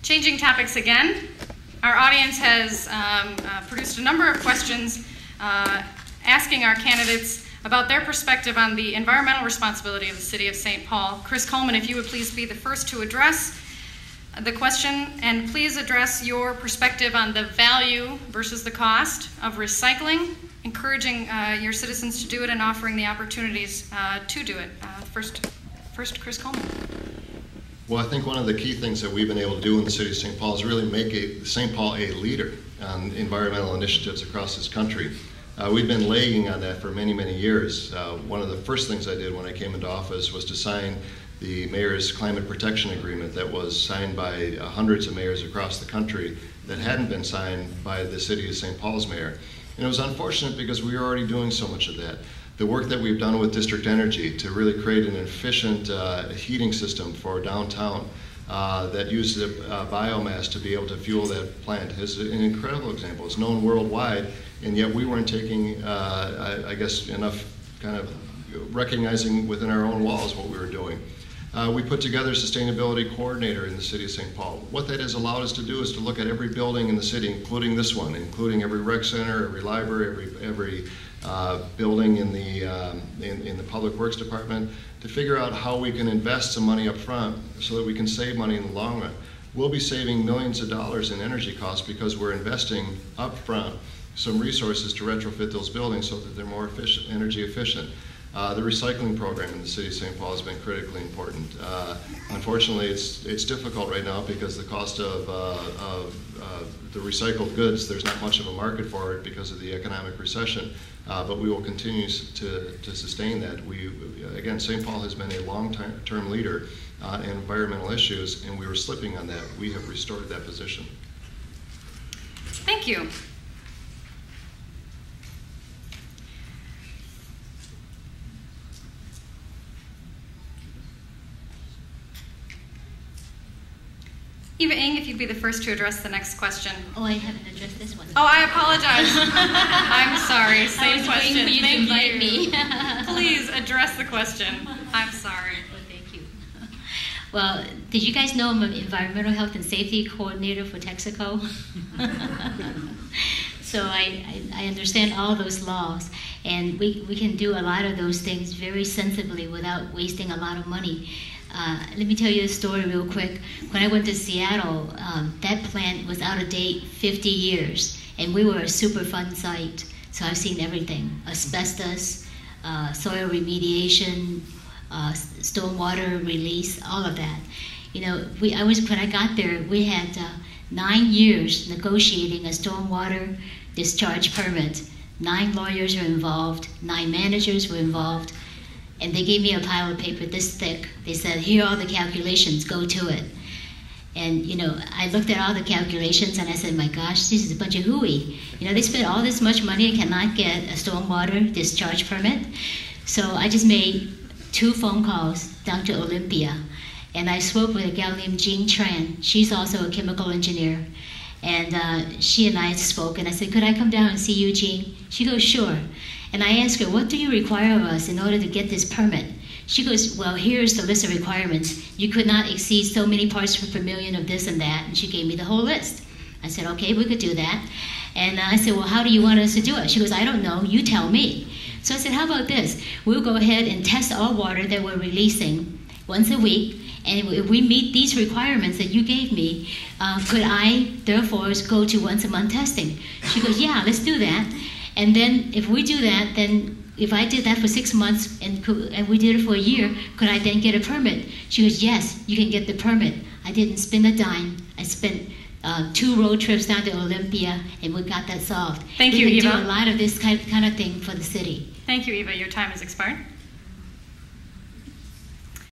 Changing topics again, our audience has produced a number of questions asking our candidates about their perspective on the environmental responsibility of the City of St. Paul. Chris Coleman, if you would please be the first to address the question, and please address your perspective on the value versus the cost of recycling, encouraging your citizens to do it and offering the opportunities to do it. First, Chris Coleman. Well, I think one of the key things that we've been able to do in the City of St. Paul is really make St. Paul a leader on environmental initiatives across this country. We've been lagging on that for many, many years. One of the first things I did when I came into office was to sign the Mayor's Climate Protection Agreement that was signed by hundreds of mayors across the country that hadn't been signed by the City of St. Paul's mayor. And it was unfortunate because we were already doing so much of that. The work that we've done with district energy to really create an efficient heating system for downtown that uses biomass to be able to fuel that plant is an incredible example. It's known worldwide, and yet we weren't taking, I guess, enough kind of recognizing within our own walls what we were doing. We put together a sustainability coordinator in the City of St. Paul. What that has allowed us to do is to look at every building in the city, including this one, including every rec center, every library, every building in the Public Works Department, to figure out how we can invest some money up front so that we can save money in the long run. We'll be saving millions of dollars in energy costs because we're investing up front some resources to retrofit those buildings so that they're more efficient, energy efficient. The recycling program in the City of St. Paul has been critically important. Unfortunately, it's difficult right now because the cost of the recycled goods, there's not much of a market for it because of the economic recession, but we will continue to sustain that. Again, St. Paul has been a long-term leader in environmental issues, and we were slipping on that. We have restored that position. Thank you. EvaNg, if you'd be the first to address the next question. Oh, I haven't addressed this one. Oh, I apologize. I'm sorry. Same question. For you to invite me. Please address the question. I'm sorry. Well, thank you. Well, did you guys know I'm an environmental health and safety coordinator for Texaco? So I understand all those laws, and we can do a lot of those things very sensibly without wasting a lot of money. Let me tell you a story real quick. When I went to Seattle, that plant was out of date 50 years, and we were a Superfund site. So I've seen everything: asbestos, soil remediation, stormwater release, all of that. You know, when I got there, we had 9 years negotiating a stormwater discharge permit. 9 lawyers were involved, 9 managers were involved. And they gave me a pile of paper this thick. They said, here are all the calculations, go to it. And, you know, I looked at all the calculations and I said, my gosh, this is a bunch of hooey. You know, they spent all this much money and cannot get a stormwater discharge permit. So I just made 2 phone calls down to Olympia. And I spoke with a gal named Jean Tran. She's also a chemical engineer. And she and I spoke, and I said, could I come down and see you, Jean? She goes, sure. And I asked her, what do you require of us in order to get this permit? She goes, well, here's the list of requirements. You could not exceed so many parts per million of this and that. And she gave me the whole list. I said, okay, we could do that. And I said, well, how do you want us to do it? She goes, I don't know, you tell me. So I said, how about this? We'll go ahead and test all water that we're releasing once a week. And if we meet these requirements that you gave me, could I, therefore, go to once a month testing? She goes, yeah, let's do that. And then if we do that, then if I did that for 6 months and we did it for a year, could I then get a permit? She goes, yes, you can get the permit. I didn't spend a dime. I spent 2 road trips down to Olympia, and we got that solved. Thank you, Eva. We can do a lot of this kind of thing for the city. Thank you, Eva. Your time has expired.